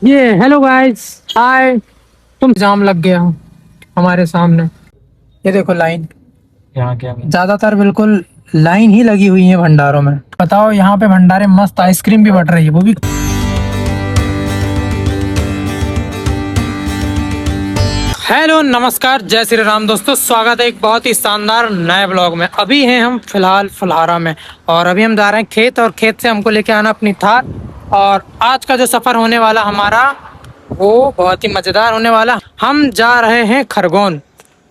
ये hello guys, हाय। तुम जाम लग गया हमारे सामने। ये देखो लाइन, यहाँ क्या ज्यादातर बिल्कुल लाइन ही लगी हुई है भंडारों में। बताओ, यहाँ पे भंडारे मस्त आइसक्रीम भी बट रही है, वो भी। हेलो नमस्कार, जय श्री राम दोस्तों, स्वागत है एक बहुत ही शानदार नए ब्लॉग में। अभी हैं हम फिलहाल फुलहारा में और अभी हम जा रहे हैं खेत, और खेत से हमको लेके आना अपनी थार। और आज का जो सफ़र होने वाला हमारा, वो बहुत ही मज़ेदार होने वाला। हम जा रहे हैं खरगोन,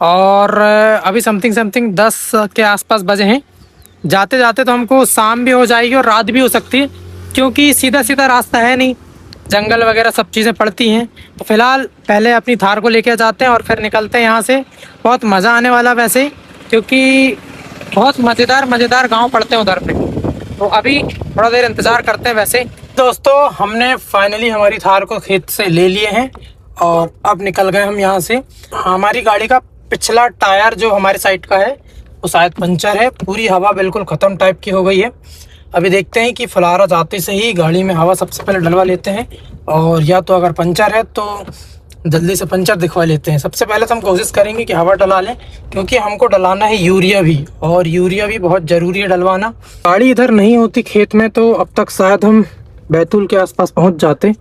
और अभी समथिंग समथिंग 10 के आसपास बजे हैं। जाते जाते तो हमको शाम भी हो जाएगी और रात भी हो सकती है, क्योंकि सीधा सीधा रास्ता है नहीं, जंगल वगैरह सब चीज़ें पड़ती हैं। तो फिलहाल पहले अपनी थार को लेके जाते हैं और फिर निकलते हैं यहाँ से। बहुत मज़ा आने वाला वैसे, क्योंकि बहुत मज़ेदार मज़ेदार गांव पड़ते हैं उधर पे। तो अभी थोड़ा देर इंतज़ार करते हैं। वैसे दोस्तों, हमने फाइनली हमारी थार को खेत से ले लिए हैं और अब निकल गए हम यहाँ से। हमारी गाड़ी का पिछला टायर जो हमारे साइड का है वो शायद पंचर है, पूरी हवा बिल्कुल ख़त्म टाइप की हो गई है। अभी देखते हैं कि फुलहारा जाते से ही गाड़ी में हवा सबसे पहले डलवा लेते हैं, और या तो अगर पंचर है तो जल्दी से पंचर दिखवा लेते हैं। सबसे पहले तो हम कोशिश करेंगे कि हवा डला लें, क्योंकि हमको डलाना है यूरिया भी, और यूरिया भी बहुत ज़रूरी है डलवाना। गाड़ी इधर नहीं होती खेत में तो अब तक शायद हम बैतूल के आसपास पहुंच जाते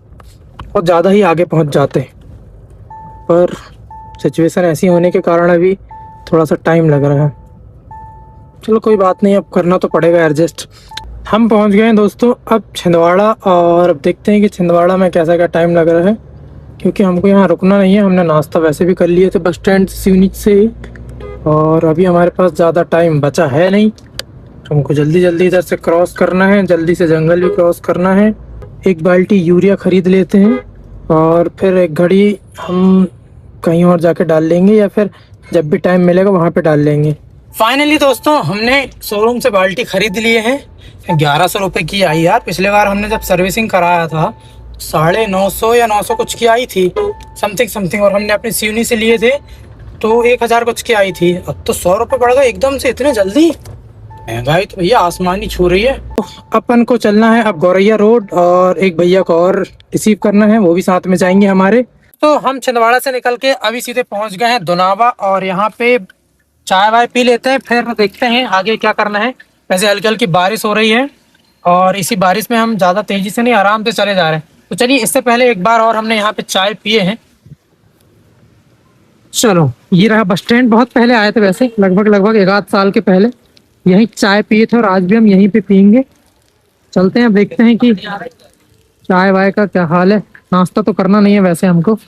और ज़्यादा ही आगे पहुंच जाते, पर सिचुएशन ऐसी होने के कारण अभी थोड़ा सा टाइम लग रहा है। चलो कोई बात नहीं, अब करना तो पड़ेगा एडजस्ट। हम पहुंच गए हैं दोस्तों अब छिंदवाड़ा, और अब देखते हैं कि छिंदवाड़ा में कैसा क्या टाइम लग रहा है, क्योंकि हमको यहाँ रुकना नहीं है। हमने नाश्ता वैसे भी कर लिए थे बस स्टैंड सिवनी से ही, और अभी हमारे पास ज़्यादा टाइम बचा है नहीं। हमको जल्दी जल्दी इधर से क्रॉस करना है, जल्दी से जंगल भी क्रॉस करना है। एक बाल्टी यूरिया ख़रीद लेते हैं और फिर एक घड़ी हम कहीं और जाके डाल लेंगे, या फिर जब भी टाइम मिलेगा वहाँ पे डाल लेंगे। फाइनली दोस्तों, हमने शोरूम से बाल्टी खरीद लिए हैं। 1100 रुपये की आई यार। पिछले बार हमने जब सर्विसिंग कराया था 950 या 900 कुछ की आई थी, समथिंग समथिंग, और हमने अपनी सिवनी से लिए थे तो 1000 कुछ की आई थी। अब तो 100 रुपये बढ़ गए एकदम से, इतने जल्दी। महंगाई तो भैया आसमानी छू रही है। तो अपन को चलना है अब गौरैया रोड, और एक भैया को और रिसीव करना है, वो भी साथ में जाएंगे हमारे। तो हम छिंदवाड़ा से निकल के अभी सीधे पहुंच गए हैं दोनावा, और यहाँ पे चाय वाय पी लेते हैं, फिर देखते हैं आगे क्या करना है। वैसे हल्की हल्की बारिश हो रही है, और इसी बारिश में हम ज़्यादा तेज़ी से नहीं, आराम से चले जा रहे हैं। तो चलिए, इससे पहले एक बार और हमने यहाँ पे चाय पिए हैं। चलो, ये रहा बस स्टैंड। बहुत पहले आए थे वैसे, लगभग 1 आध साल के पहले यहीं चाय पिए थे, और आज भी हम यहीं पे पियेंगे। चलते हैं, अब देखते हैं कि चाय वाय का क्या हाल है। नाश्ता तो करना नहीं है वैसे हमको।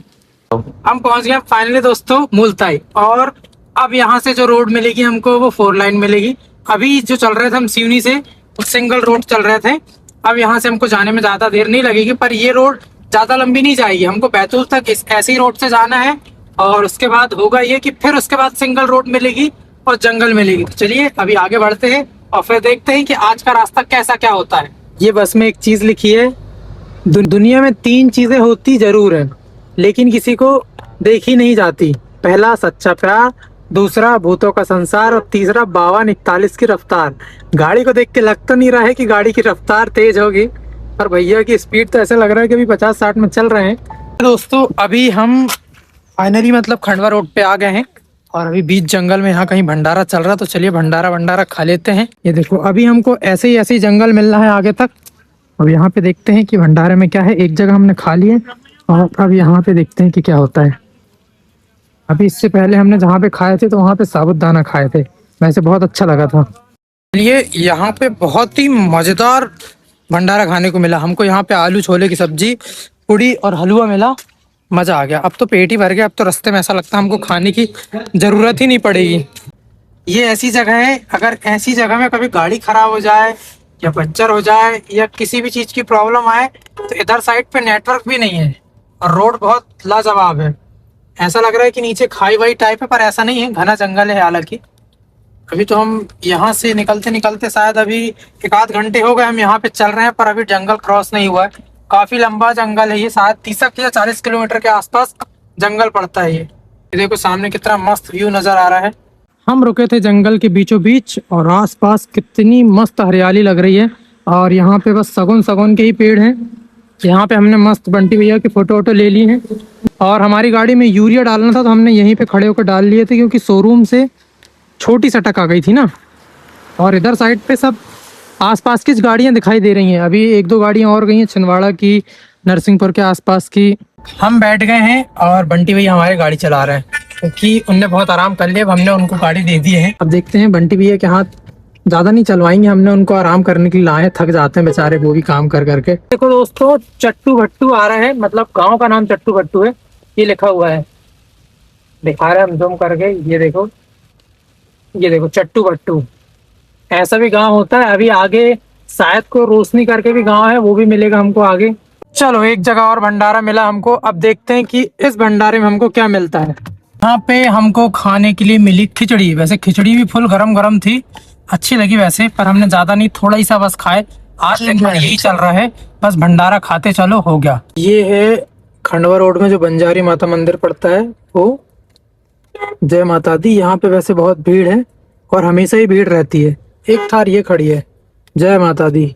हम पहुंच गए फाइनली दोस्तों मुल्ताई, और अब यहाँ से जो रोड मिलेगी हमको वो 4 लाइन मिलेगी। अभी जो चल रहे थे हम सिवनी से, वो सिंगल रोड चल रहे थे। अब यहाँ से हमको जाने में ज़्यादा देर नहीं लगेगी, पर ये रोड ज़्यादा लंबी नहीं जाएगी। हमको बैतूल तक इस ऐसी रोड से जाना है, और उसके बाद होगा ये कि फिर उसके बाद सिंगल रोड मिलेगी और जंगल मिलेगी। तो चलिए अभी आगे बढ़ते हैं और फिर देखते हैं कि आज का रास्ता कैसा क्या होता है। ये बस में एक चीज़ लिखी है, दुनिया में 3 चीज़ें होती ज़रूर हैं, लेकिन किसी को देखी नहीं जाती। पहला सच्चा प्यार, दूसरा भूतों का संसार, और तीसरा 52-41 की रफ्तार। गाड़ी को देख के लग तो नहीं रहा है कि गाड़ी की रफ्तार तेज होगी, पर भैया की स्पीड तो ऐसा लग रहा है कि अभी 50-60 में चल रहे हैं। दोस्तों, अभी हम फाइनली मतलब खंडवा रोड पे आ गए हैं, और अभी बीच जंगल में यहाँ कहीं भंडारा चल रहा है। तो चलिए भंडारा खा लेते हैं। ये देखो, अभी हमको ऐसे ही जंगल मिल रहा है आगे तक। अब यहाँ पे देखते हैं कि भंडारे में क्या है। एक जगह हमने खा लिए, और अब यहाँ पे देखते हैं कि क्या होता है। अभी इससे पहले हमने जहाँ पे खाए थे तो वहाँ पे साबूदाना खाए थे, वैसे बहुत अच्छा लगा था। चलिए, यहाँ पे बहुत ही मज़ेदार भंडारा खाने को मिला हमको। यहाँ पे आलू छोले की सब्जी, पूड़ी और हलवा मिला। मज़ा आ गया। अब तो पेट ही भर गया, अब तो रास्ते में ऐसा लगता है हमको खाने की ज़रूरत ही नहीं पड़ेगी। ये ऐसी जगह है, अगर ऐसी जगह में कभी गाड़ी खराब हो जाए या पंचर हो जाए या किसी भी चीज़ की प्रॉब्लम आए, तो इधर साइड पे नेटवर्क भी नहीं है और रोड बहुत लाजवाब है। ऐसा लग रहा है कि नीचे खाई वाई टाइप है, पर ऐसा नहीं है, घना जंगल है। हालांकि अभी तो हम यहाँ से निकलते निकलते शायद अभी 1 आध घंटे हो गए हम यहाँ पे चल रहे हैं, पर अभी जंगल क्रॉस नहीं हुआ है। काफ़ी लंबा जंगल है ये, शायद 30 या 40 किलोमीटर के आसपास जंगल पड़ता है ये। देखो सामने कितना मस्त व्यू नज़र आ रहा है। हम रुके थे जंगल के बीचों बीच, और आसपास कितनी मस्त हरियाली लग रही है। और यहाँ पे बस सगुन के ही पेड़ हैं, यहाँ पे हमने मस्त बंटी भैया की फोटो वोटो ले ली है। और हमारी गाड़ी में यूरिया डालना था तो हमने यहीं पे खड़े होकर डाल लिए थे, क्योंकि शोरूम से छोटी सटक आ गई थी ना। और इधर साइड पे सब आसपास की गाड़ियाँ दिखाई दे रही हैं। अभी एक दो गाड़ियाँ और गई हैं, छिंदवाड़ा की, नरसिंहपुर के आसपास की। हम बैठ गए हैं और बंटी भैया हमारी गाड़ी चला रहे हैं, क्योंकि उनने बहुत आराम कर लिया। अब हमने उनको गाड़ी दे दी है। अब देखते हैं, बंटी भैया के हाथ ज़्यादा नहीं चलवाएंगे, हमने उनको आराम करने के लिए लाए। थक जाते हैं बेचारे वो भी काम कर करके। देखो दोस्तों, चट्टू भट्टू आ रहा है, मतलब गांव का नाम चट्टू भट्टू है, ये लिखा हुआ है, दिखा रहे हैं हम जूम करके। ये देखो, ये देखो चट्टू भट्टू, ऐसा भी गांव होता है। अभी आगे शायद को रोशनी करके भी गांव है, वो भी मिलेगा हमको आगे। चलो, एक जगह और भंडारा मिला हमको। अब देखते हैं कि इस भंडारे में हमको क्या मिलता है। यहाँ पे हमको खाने के लिए मिली खिचड़ी। वैसे खिचड़ी भी फुल गरम गरम थी, अच्छी लगी वैसे, पर हमने ज्यादा नहीं, थोड़ा ही सा बस खाए। आज यही चल रहा है, बस भंडारा खाते चलो, हो गया। ये है खंडवा रोड में जो बंजारी माता मंदिर पड़ता है, वो। जय माता दी। यहाँ पे वैसे बहुत भीड़ है और हमेशा ही भीड़ रहती है। एक थार ये खड़ी है, जय माता दी।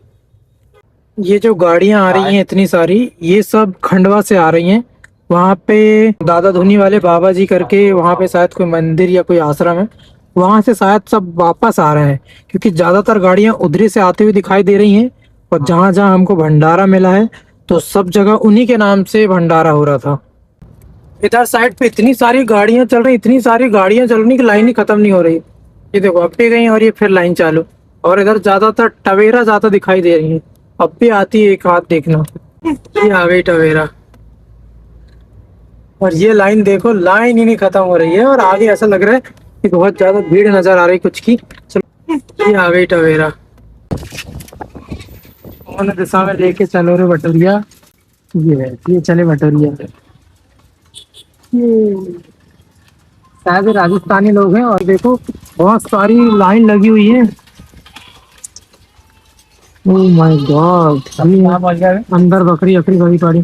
ये जो गाड़ियां आ रही हैं इतनी सारी, ये सब खंडवा से आ रही हैं। वहाँ पे दादा धुनी वाले बाबा जी करके, वहाँ पे शायद कोई मंदिर या कोई आश्रम है, वहाँ से शायद सब वापस आ रहे हैं, क्योंकि ज्यादातर गाड़ियां उधरी से आते हुए दिखाई दे रही हैं। और जहाँ जहाँ हमको भंडारा मिला है, तो सब जगह उन्हीं के नाम से भंडारा हो रहा था। इधर साइड पे इतनी सारी गाड़ियां चल रही, इतनी सारी गाड़ियां चल रही कि लाइन ही खत्म नहीं हो रही। ये देखो, अब भी गई और ये फिर लाइन चालू। और इधर ज्यादातर टवेरा ज्यादा दिखाई दे रही है। अब भी आती है एक हाथ, देखना, ये आ गई टवेरा। और ये लाइन देखो, लाइन ही नहीं खत्म हो रही है। और आगे ऐसा लग रहा है कि बहुत ज्यादा भीड़ नजर आ रही कुछ की। चलो, ये आ गई टवेरा। कौन दिशा में लेके चलो रे भटूरिया। ये है, ये चले भटूरिया। ये शायद राजस्थानी लोग हैं। और देखो, बहुत सारी लाइन लगी हुई है। ओह माय गॉड, अंदर बकरी अकरी बड़ी पड़ी।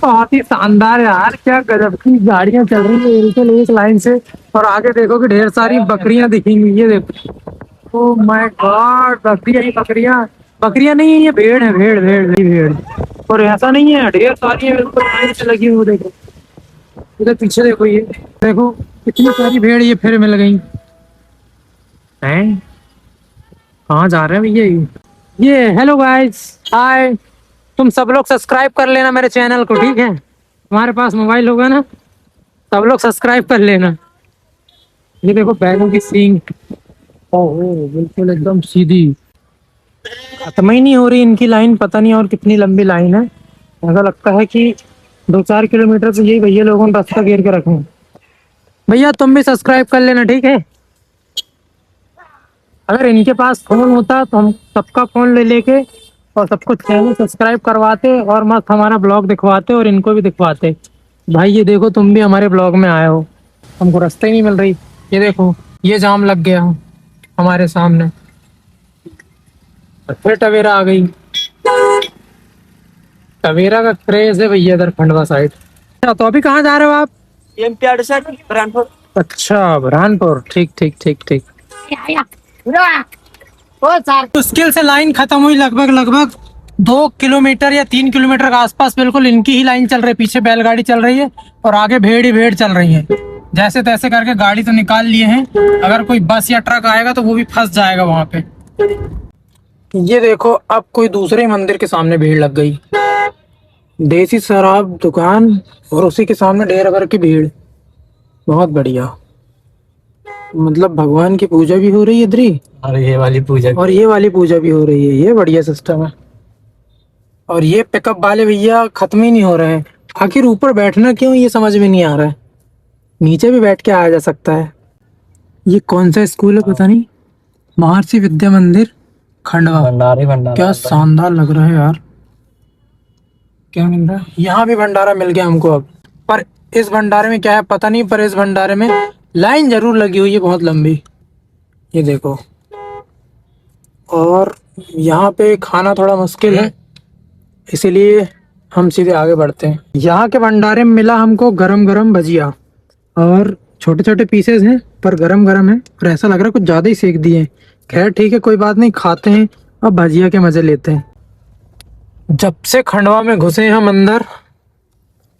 बहुत ही शानदार यार, क्या गजब की गाड़ियां चल रही है बिल्कुल एक लाइन से। और आगे देखो कि ढेर सारी बकरियां दिखेंगी। ये देखो, ओह माय गॉड, बकरियां ही बकरियां, बकरियां नहीं है, ये भेड़ है, भेड़ भेड़ भेड़ भेड़। और ऐसा नहीं है, ढेर सारी है बिल्कुल लाइन से लगी हुई। देखो इधर पीछे देखो, ये देखो कितनी सारी भेड़ ये फिर मिल गई हैं। कहाँ जा रहे हैं भैया ये? हेलो गाइस, हाय। तुम सब लोग सब्सक्राइब कर लेना मेरे चैनल को, ठीक है? तुम्हारे पास मोबाइल होगा ना, सब लोग सब्सक्राइब कर लेना। ये देखो बैलों की सींग, ओहो बिल्कुल एकदम सीधी, खत्म ही नहीं हो रही इनकी लाइन। पता नहीं और कितनी लंबी लाइन है। ऐसा लगता है कि 2-4 किलोमीटर से यही भैया लोगों ने रास्ता घेर के रखे हैं। भैया तुम भी सब्सक्राइब कर लेना, ठीक है? अगर इनके पास फोन होता तो हम सबका फोन ले लेके और सबको चैनल सब्सक्राइब करवाते और मस्त हमारा ब्लॉग दिखवाते और इनको भी दिखवाते। भाई ये देखो, तुम भी हमारे ब्लॉग में आए हो, हमको रास्ता ही नहीं मिल रही। ये देखो, ये जाम लग गया हमारे सामने। और फिर टवेरा आ गई। टवेरा का क्रेज है भैया इधर खंडवा साइड। अच्छा, तो अभी कहाँ जा रहे हो आप? बुरहानपुर। अच्छा, बुरहानपुर, ठीक ठीक ठीक ठीक। मुश्किल से लाइन खत्म हुई, लगभग लगभग 2 किलोमीटर या 3 किलोमीटर के आसपास बिल्कुल इनकी ही लाइन चल रही है। पीछे बैलगाड़ी चल रही है और आगे भेड़ ही भेड़ चल रही है। जैसे तैसे करके गाड़ी तो निकाल लिए हैं। अगर कोई बस या ट्रक आएगा तो वो भी फंस जाएगा वहां पे। ये देखो, अब कोई दूसरे मंदिर के सामने भीड़ लग गई। देसी शराब दुकान और उसी के सामने ढेर भर की भीड़। बहुत बढ़िया, मतलब भगवान की पूजा भी हो रही है इधर ही, और ये वाली पूजा भी हो रही है। ये बढ़िया सिस्टम है। और ये पिकअप वाले भैया खत्म ही नहीं हो रहे हैं। आखिर ऊपर बैठना क्यों, ये समझ में नहीं आ रहा है। नीचे भी बैठ के आया जा सकता है। ये कौन सा स्कूल है पता नहीं, महर्षि विद्या मंदिर खंडवा। भंडारे क्या शानदार लग रहा है यार। क्या मिल रहा है? यहाँ भी भंडारा मिल गया हमको अब। पर इस भंडारे में क्या है पता नहीं, पर इस भंडारे में लाइन जरूर लगी हुई है बहुत लंबी। ये देखो, और यहाँ पे खाना थोड़ा मुश्किल है, इसीलिए हम सीधे आगे बढ़ते हैं। यहाँ के भंडारे में मिला हमको गरम गरम भजिया, और छोटे छोटे पीसेस हैं पर गरम गरम है। और ऐसा लग रहा है कुछ ज़्यादा ही सेक दिए हैं। खैर ठीक है, कोई बात नहीं, खाते हैं अब भजिया के मज़े लेते हैं। जब से खंडवा में घुसे हम अंदर,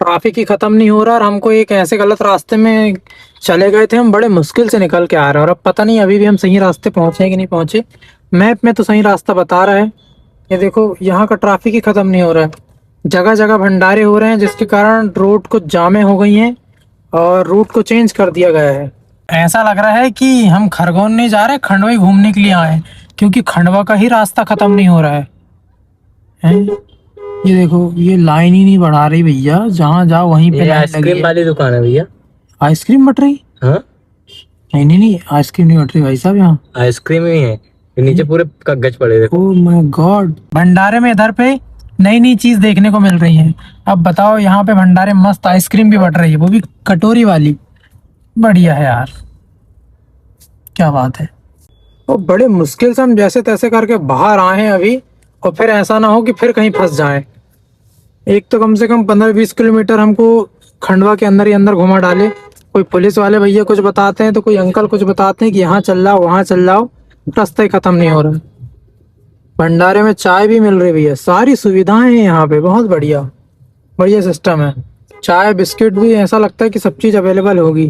ट्रैफिक ही खत्म नहीं हो रहा। और हमको एक ऐसे गलत रास्ते में चले गए थे, हम बड़े मुश्किल से निकल के आ रहे हैं। और अब पता नहीं अभी भी हम सही रास्ते पहुंचे कि नहीं पहुंचे। मैप में तो सही रास्ता बता रहा है। ये देखो, यहाँ का ट्रैफिक ही खत्म नहीं हो रहा है। जगह जगह भंडारे हो रहे हैं, जिसके कारण रोड कुछ जामे हो गई हैं और रूट को चेंज कर दिया गया है। ऐसा लग रहा है कि हम खरगोन नहीं जा रहे, खंडवा ही घूमने के लिए आए हैं, क्योंकि खंडवा का ही रास्ता खत्म नहीं हो रहा है। हैं? ये देखो, ये लाइन ही नहीं बढ़ा रही भैया, जहाँ जाओ वहीं पे लाइन लगी आइसक्रीम है। वाली दुकान है भैया। आइसक्रीम बट रही? हाँ, नहीं नहीं नहीं, आइसक्रीम नहीं बट रही भाई साहब यहाँ। आइसक्रीम ही है, ये नीचे पूरे कागज पड़े देखो। ओह माय गॉड, भंडारे में इधर पे नई नई चीज देखने को मिल रही है। अब बताओ, यहाँ पे भंडारे मस्त आइसक्रीम भी बट रही है, वो भी कटोरी वाली। बढ़िया है यार, क्या बात है। वो बड़े मुश्किल से हम जैसे तैसे करके बाहर आए हैं अभी, और फिर ऐसा ना हो कि फिर कहीं फंस जाए। एक तो कम से कम 15-20 किलोमीटर हमको खंडवा के अंदर ही अंदर घुमा डाले। कोई पुलिस वाले भैया कुछ बताते हैं तो कोई अंकल कुछ बताते हैं कि यहाँ चल जाओ वहाँ चल जाओ, रास्ता ही खत्म नहीं हो रहा। भंडारे में चाय भी मिल रही है भैया, सारी सुविधाएं हैं यहाँ पे, बहुत बढ़िया बढ़िया सिस्टम है। चाय बिस्किट भी ऐसा लगता है कि सब चीज अवेलेबल होगी।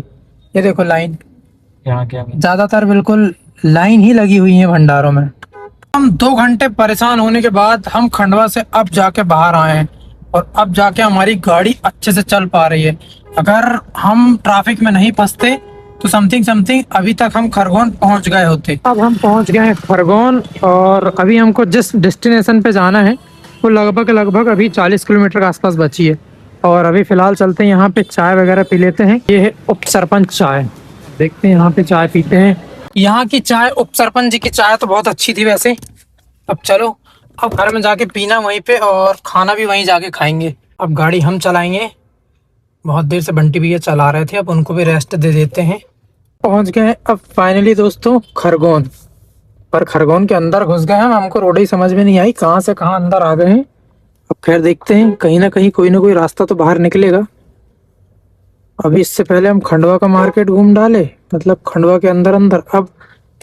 ये देखो लाइन, यहाँ क्या ज्यादातर बिल्कुल लाइन ही लगी हुई है भंडारों में। हम 2 घंटे परेशान होने के बाद हम खंडवा से अब जाके बाहर आए हैं, और अब जाके हमारी गाड़ी अच्छे से चल पा रही है। अगर हम ट्रैफिक में नहीं फंसते तो समथिंग अभी तक हम खरगोन पहुंच गए होते। अब हम पहुंच गए हैं खरगोन, और अभी हमको जिस डेस्टिनेशन पे जाना है वो लगभग अभी 40 किलोमीटर के आसपास बची है। और अभी फिलहाल चलते हैं यहाँ पे, चाय वगैरह पी लेते हैं। ये है उप सरपंच चाय, देखते हैं यहाँ पे चाय पीते हैं। यहाँ की चाय, उप सरपंच जी की चाय तो बहुत अच्छी थी वैसे। अब चलो, अब घर में जाके पीना वहीं पे, और खाना भी वहीं जाके खाएंगे। अब गाड़ी हम चलाएंगे, बहुत देर से बंटी भैया चला रहे थे, अब उनको भी रेस्ट दे देते हैं। पहुंच गए अब फाइनली दोस्तों खरगोन। पर खरगोन के अंदर घुस गए हम, हमको रोड ही समझ में नहीं आई कहाँ से कहाँ अंदर आ गए हैं। अब खैर देखते हैं, कहीं ना कहीं कोई ना कोई रास्ता तो बाहर निकलेगा। अभी इससे पहले हम खंडवा का मार्केट घूम डाले, मतलब खंडवा के अंदर अंदर, अब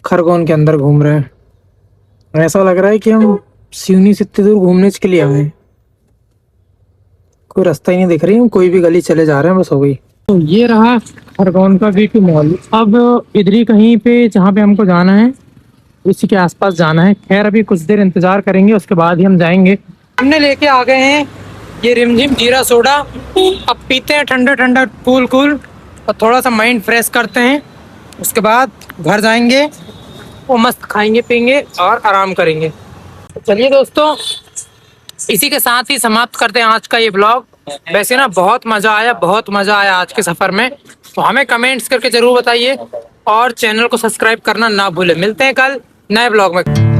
खरगोन के अंदर घूम रहे हैं। ऐसा लग रहा है कि हम सिवनी से इतनी दूर घूमने के लिए आए हैं, कोई रास्ता ही नहीं दिख रही, हम कोई भी गली चले जा रहे हैं, बस हो गई। तो ये रहा खरगोन का वी2 मॉल। अब इधर ही कहीं पे जहाँ पे हमको जाना है, इसी के आसपास जाना है। खैर अभी कुछ देर इंतजार करेंगे, उसके बाद ही हम जाएंगे। हमने लेके आ गए हैं ये रिमझिम जीरा सोडा, अब पीते हैं ठंडा ठंडा कूल कूल, और थोड़ा सा माइंड फ्रेश करते हैं। उसके बाद घर जाएंगे, वो मस्त खाएंगे पीएंगे और आराम करेंगे। तो चलिए दोस्तों, इसी के साथ ही समाप्त करते हैं आज का ये ब्लॉग। वैसे ना बहुत मजा आया आज के सफर में। तो हमें कमेंट्स करके जरूर बताइए, और चैनल को सब्सक्राइब करना ना भूलें। मिलते हैं कल नए ब्लॉग में।